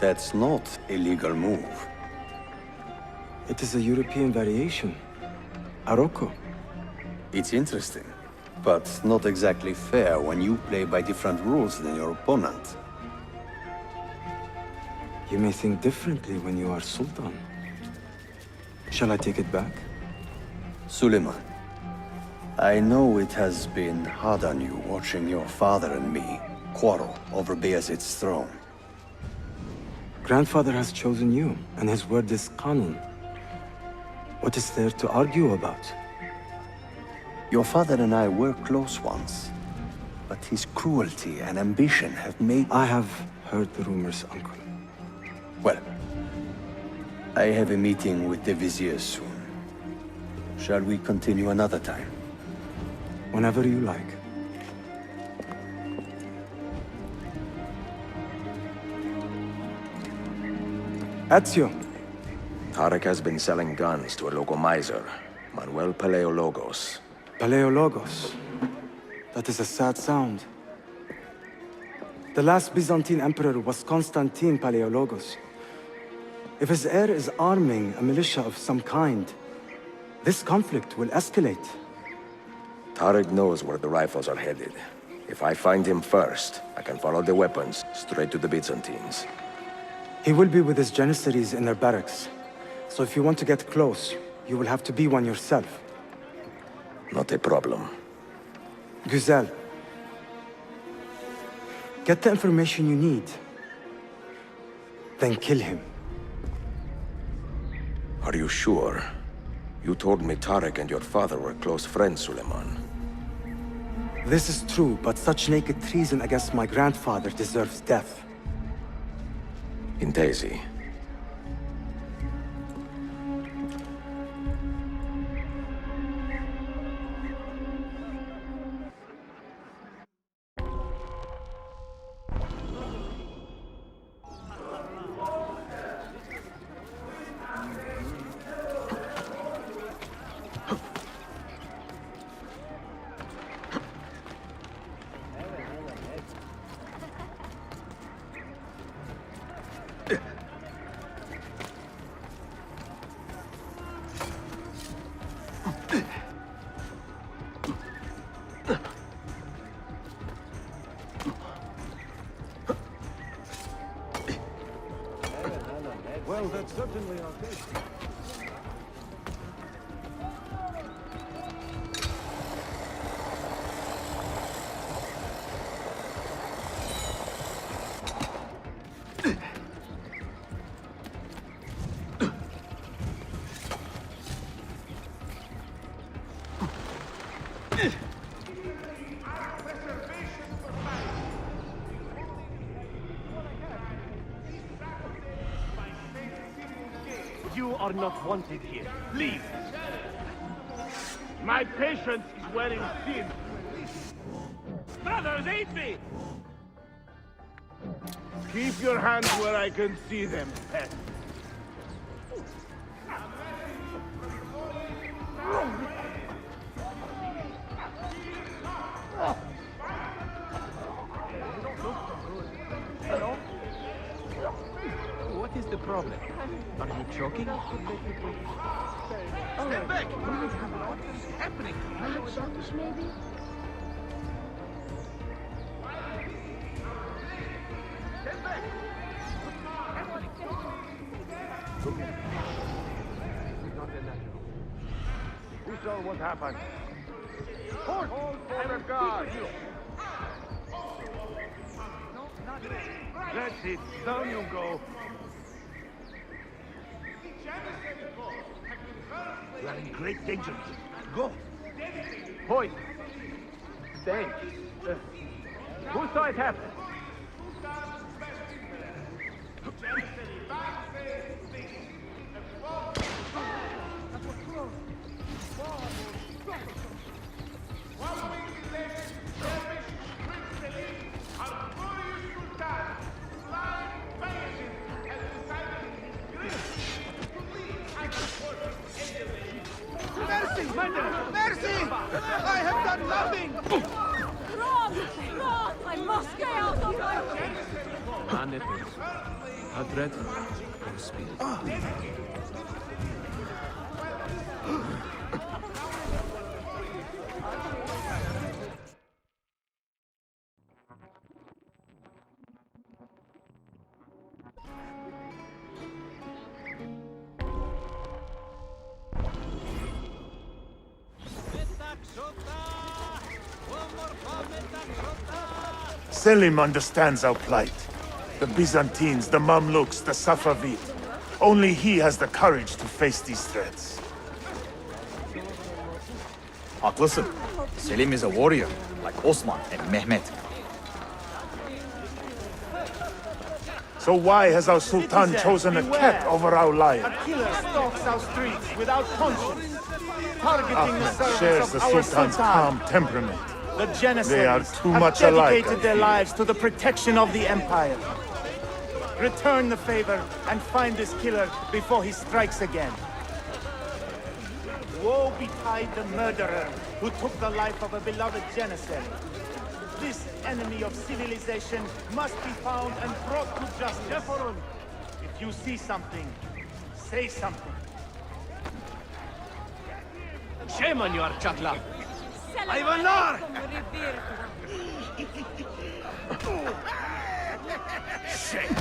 That's not a legal move. It is a European variation. Aroko. It's interesting, but not exactly fair when you play by different rules than your opponent. You may think differently when you are Sultan. Shall I take it back? Suleiman, I know it has been hard on you watching your father and me quarrel over Bayezid's throne. Grandfather has chosen you, and his word is Qanun. What is there to argue about? Your father and I were close once, but his cruelty and ambition have made... I have heard the rumors, Uncle. Well, I have a meeting with the Vizier soon. Shall we continue another time? Whenever you like. Ezio. Tarek has been selling guns to a local miser, Manuel Paleologos. Paleologos. That is a sad sound. The last Byzantine emperor was Constantine Paleologos. If his heir is arming a militia of some kind, this conflict will escalate. Tarek knows where the rifles are headed. If I find him first, I can follow the weapons straight to the Byzantines. He will be with his Janissaries in their barracks. So if you want to get close, you will have to be one yourself. Not a problem. Güzel. Get the information you need. Then kill him. Are you sure? You told me Tarek and your father were close friends, Suleiman. This is true, but such naked treason against my grandfather deserves death. Intesi. Well, that's certainly our case. You are not wanted here. Leave. My patience is wearing thin. Brothers, aid me! Keep your hands where I can see them, pet. Hello? What is the problem? Are you choking? Step back! What is happening? Selfish, maybe? Step back! We saw what happened. Hold for the guard! That's it. Down you go. You are in great danger. Go. Point. Stay. Who saw it happen? Mercy! Mercy! I have done nothing! Run! Run! I must get out of my way! Mannequins. Hadret or spirit. Selim understands our plight. The Byzantines, the Mamluks, the Safavid. Only he has the courage to face these threats. Haklısın. Selim is a warrior, like Osman and Mehmet. So why has our Sultan chosen a cat over our lion? A killer stalks our streets without conscience, targeting the Ahmed servants shares of the our Sultan's Sultan. calm temperament. The Janissaries They are too have much alike, dedicated I their fear. lives to the protection of the Empire. Return the favor and find this killer before he strikes again. Woe betide the murderer who took the life of a beloved Janissary. This enemy of civilization must be found and brought to justice. If you see something, say something. Shame on you, Archatla. Hayvanlar! Shame.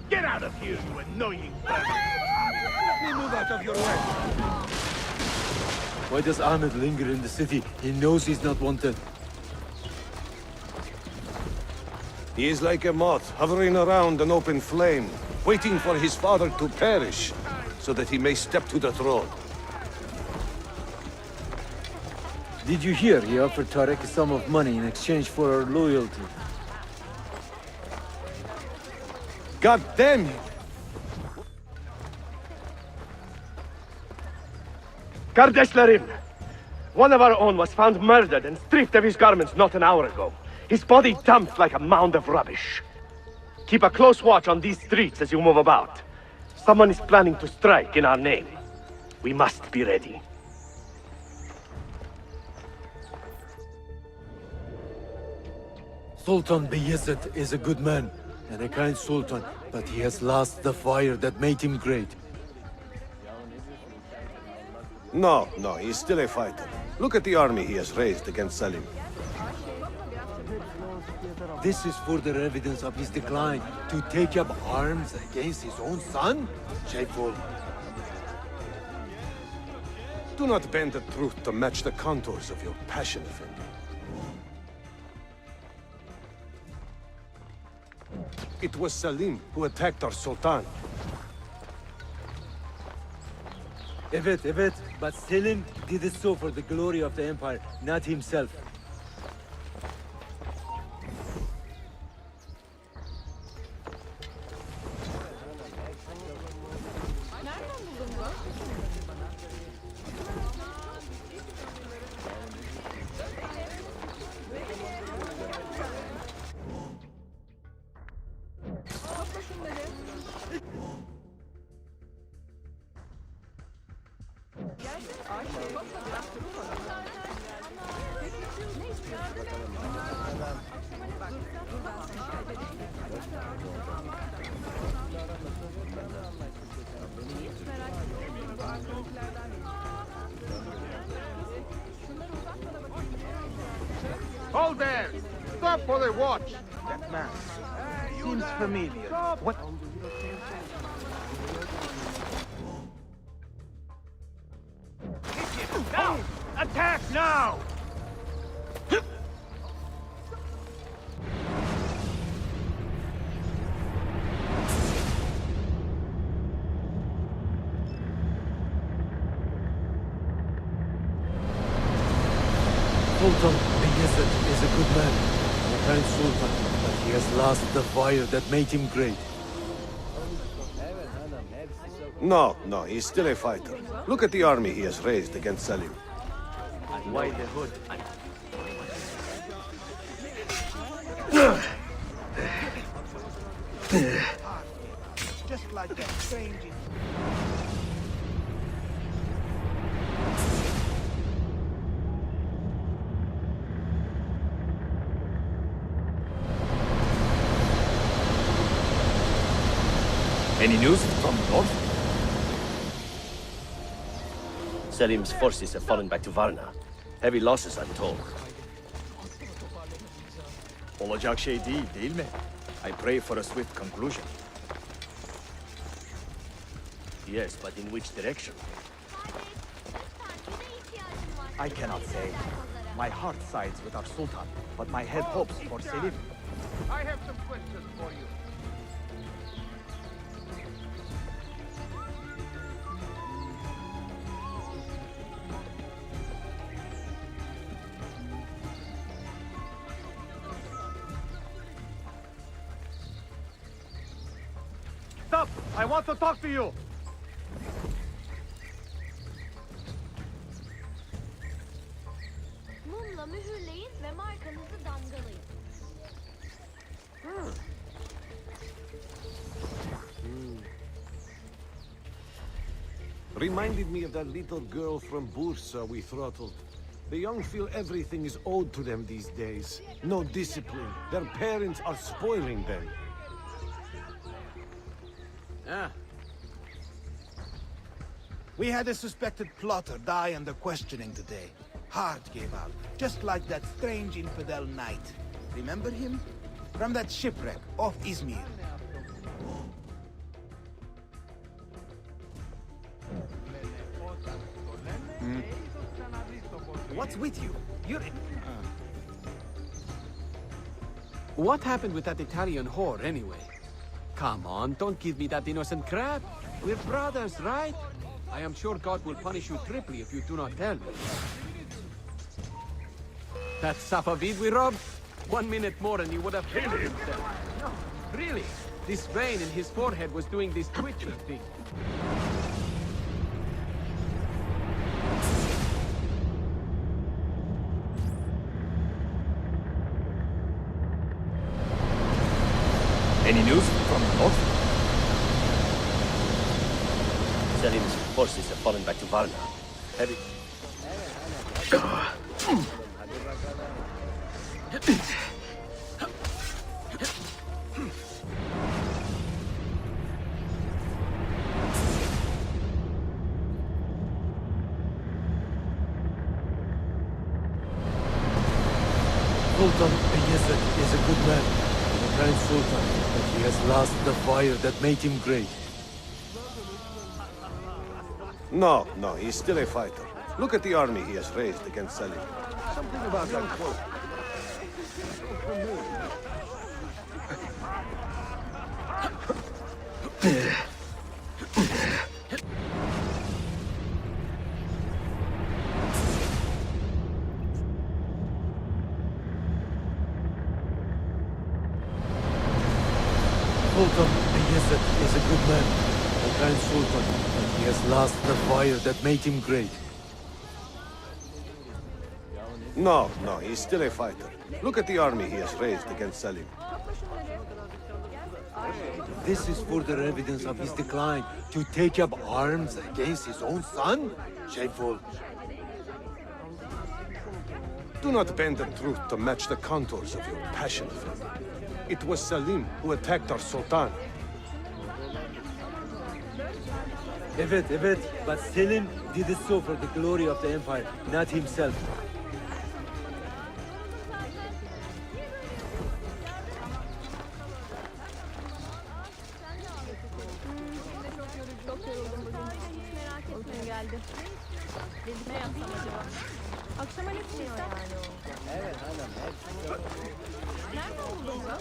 Get out of here, you annoying bug! Let me move out of your way. Why does Ahmed linger in the city? He knows he's not wanted. He is like a moth hovering around an open flame, waiting for his father to perish, so that he may step to the throne. Did you hear he offered Tarek a sum of money in exchange for our loyalty? God damn you! Kardeşlerim! One of our own was found murdered and stripped of his garments not an hour ago. His body dumped like a mound of rubbish. Keep a close watch on these streets as you move about. Someone is planning to strike in our name. We must be ready. Sultan Bayezid is a good man and a kind sultan, but he has lost the fire that made him great. No, he's still a fighter. Look at the army he has raised against Selim. This is further evidence of his decline. To take up arms against his own son? Shameful. Do not bend the truth to match the contours of your passion, Effendi. It was Selim who attacked our Sultan. Evet, but Selim did it so for the glory of the Empire, not himself. Hold there! Stop for the watch! That man seems familiar. What? Now! Attack now! Sultan Bayezid is a good man, a kind sultan, but he has lost the fire that made him great. No, he's still a fighter. Look at the army he has raised against Selim. Why the hood? Just just like that strange... Any news from the north? Selim's forces have fallen back to Varna. Heavy losses, I'm told. Olacak şey değil mi? I pray for a swift conclusion. Yes, but in which direction? I cannot say. My heart sides with our Sultan, but my head hopes for Selim. I have some questions for you. Stop! I want to talk to you! Mumla mühürleyin ve markanızı damgalayın. Reminded me of that little girl from Bursa we throttled. The young feel everything is owed to them these days. No discipline. Their parents are spoiling them. We had a suspected plotter die under questioning today. Heart gave out, just like that strange infidel knight. Remember him? From that shipwreck off Izmir. What's with you? You're... What happened with that Italian whore, anyway? Come on, don't give me that innocent crap. We're brothers, right? I am sure God will punish you triply if you do not tell me. That Safavid we robbed? 1 minute more and he would have killed himself. No, really. This vein in his forehead was doing this twitching thing. Any news from the north? Selim's forces have fallen back to Varna. Heavy... Sultan Bayezid is a good man, and a grand sultan, but he has lost the fire that made him great. No, he's still a fighter. Look at the army he has raised against Selim. Something about that quote. Sultan Bayezid is a good man, a grand sultan, but he has lost the fire that made him great. No, he's still a fighter. Look at the army he has raised against Selim. This is further evidence of his decline. To take up arms against his own son? Shameful. Do not bend the truth to match the contours of your passion, friend. It was Selim who attacked our Sultan. Evet, but Selim did it so for the glory of the empire, not himself. Ne yapsam acaba? Akşama ne pişirsem? Evet hanım. Nerede oldun lan?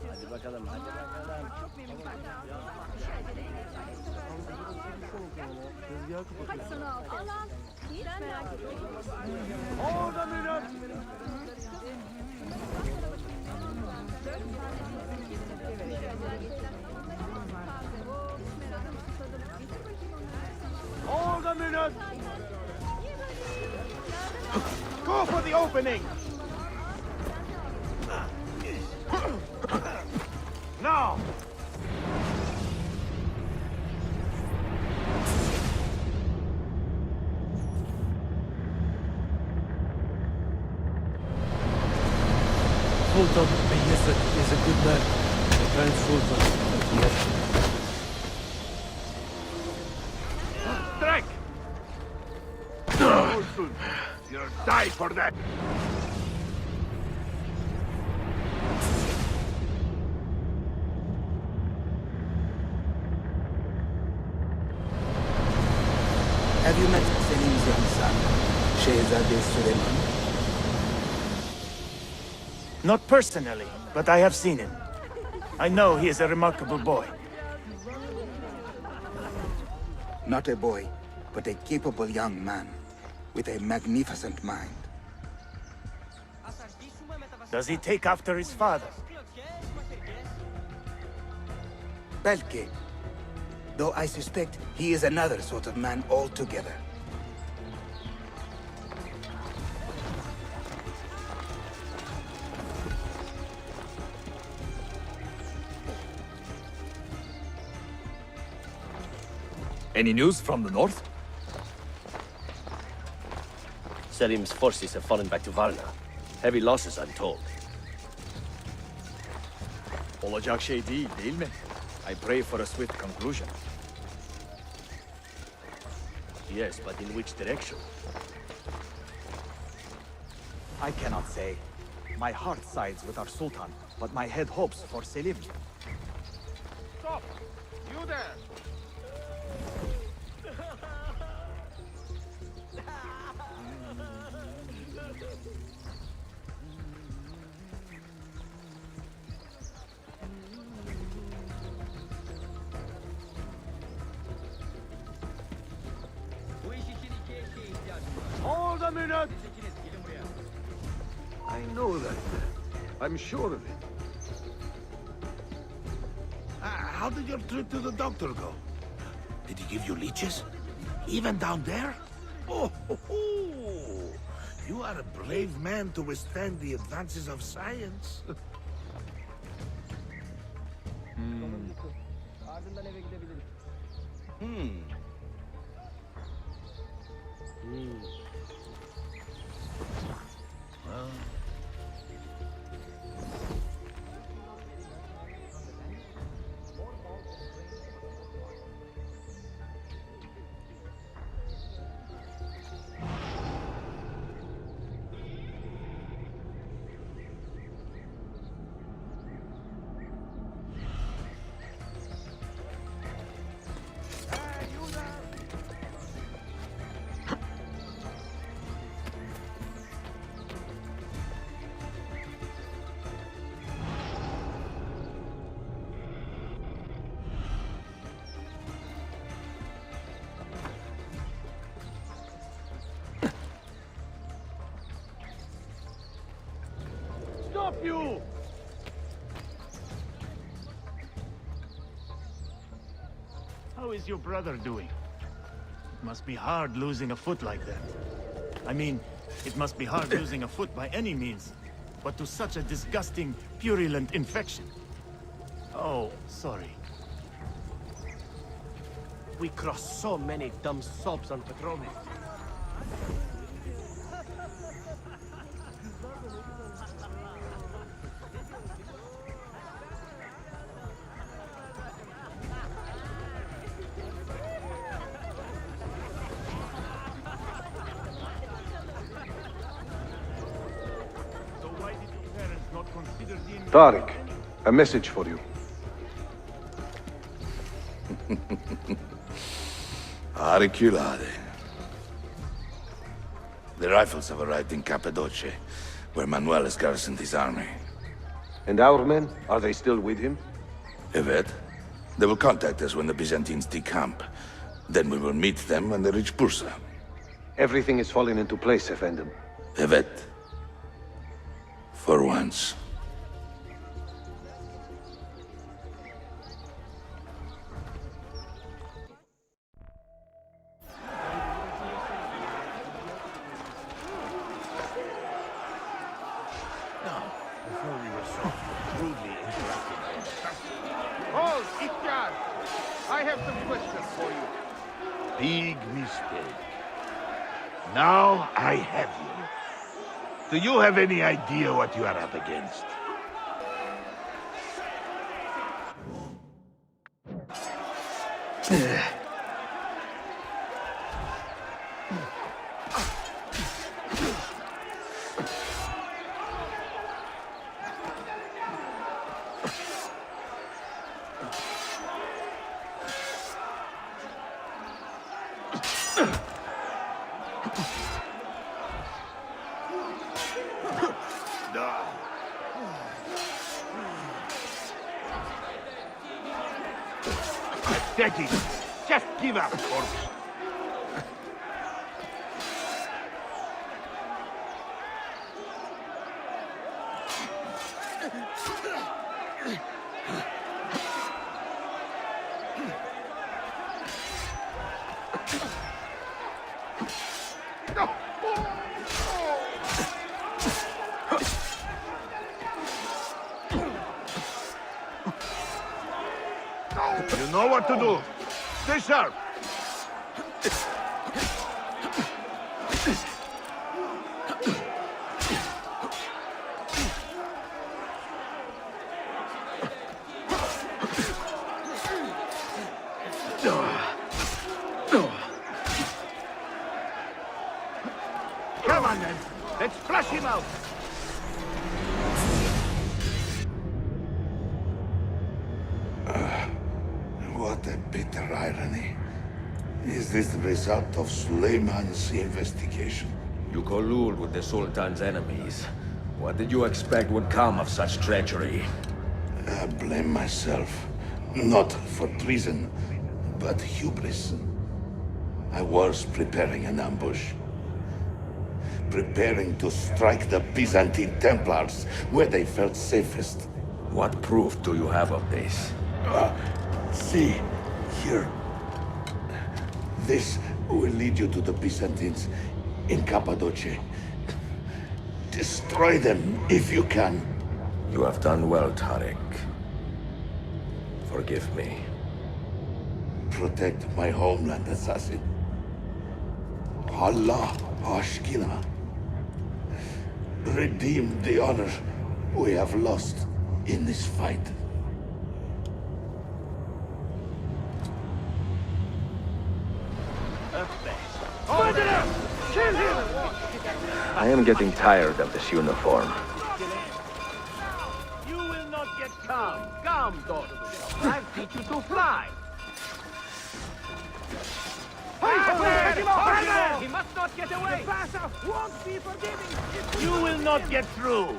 Hadi bakalım. Hadi sana al. Al. Hiç merak etme. Orada Münir! opening! Now! Sultan Beyazıt is a good man. The Grand Sultan. Yes. Strike! You'll die for that! Have you met Selim's young son, Shehzade Suleiman? Not personally, but I have seen him. I know he is a remarkable boy. Not a boy, but a capable young man with a magnificent mind. Does he take after his father? Belke. Though I suspect he is another sort of man altogether. Any news from the north? Selim's forces have fallen back to Varna. Heavy losses, I'm told. Olacak şey değil mi? I pray for a swift conclusion. Yes, but in which direction? I cannot say. My heart sides with our Sultan, but my head hopes for Selim. Stop! You there! Hold a minute! I know that. I'm sure of it. How did your trip to the doctor go? Did he give you leeches? Even down there? Oh, ho, ho. You are a brave man to withstand the advances of science. Stop you! How is your brother doing? It must be hard losing a foot like that. I mean, it must be hard losing a foot by any means, but to such a disgusting, purulent infection. Oh, sorry. We cross so many dumb sobs on patrol. Tariq, a message for you. Auriculade. The rifles have arrived in Cappadocia, where Manuel has garrisoned his army. And our men? Are they still with him? Evet. They will contact us when the Byzantines decamp. Then we will meet them when they reach Bursa. Everything is falling into place, Effendim. Evet. For once. I have some questions for you. Big mistake. Now I have you. Do you have any idea what you are up against? That's it. Just give up, corpse. You know what to do. Stay sharp. Come on then. Let's flush him out. What a bitter irony. Is this the result of Suleiman's investigation? You collude with the Sultan's enemies. What did you expect would come of such treachery? I blame myself. Not for treason, but hubris. I was preparing an ambush. Preparing to strike the Byzantine Templars where they felt safest. What proof do you have of this? See, here. This will lead you to the Byzantines in Cappadocia. Destroy them if you can. You have done well, Tariq. Forgive me. Protect my homeland, assassin. Allah Ashkina. Redeem the honor we have lost in this fight. I am getting tired of this uniform. You will not get calm. Calm, daughter. I'll teach you to fly. He must not get away. Won't be forgiving. You will not get through.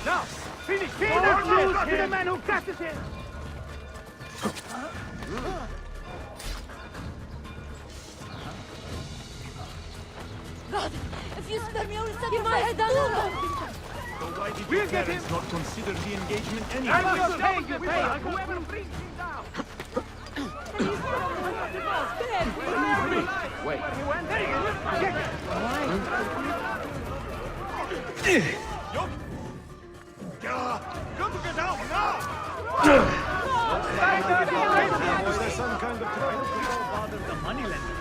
Now, finish. Don't lose to the man who catches him. God, if you spare me, I will set my head down alone. So why did We'll your get parents him. not consider the engagement anyway? I will pay you, whoever brings him down. Wait. He went there. Get Good to get out now! Was there some kind of trouble? Bother the moneylender.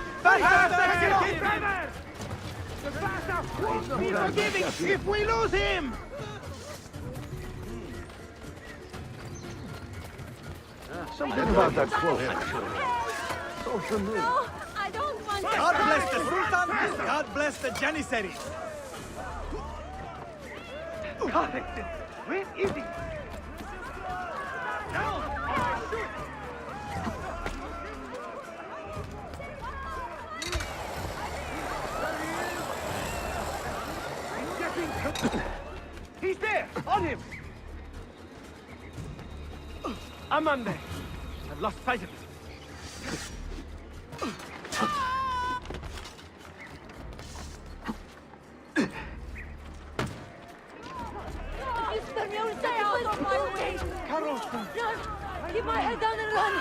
The Bassa won't be forgiving if we lose him! Something about that cloak. No, I don't want to. God bless the Sultan! God bless the Janissaries! Where is he? He's there! On him! Amande! I've lost sight of him. If you spare me, I will sacrifice my way. Run! Keep my head down and run!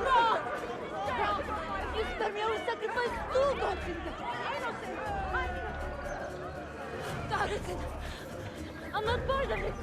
Run! If you spare me, I will sacrifice two gods in there. God, listen. I'm not part of it.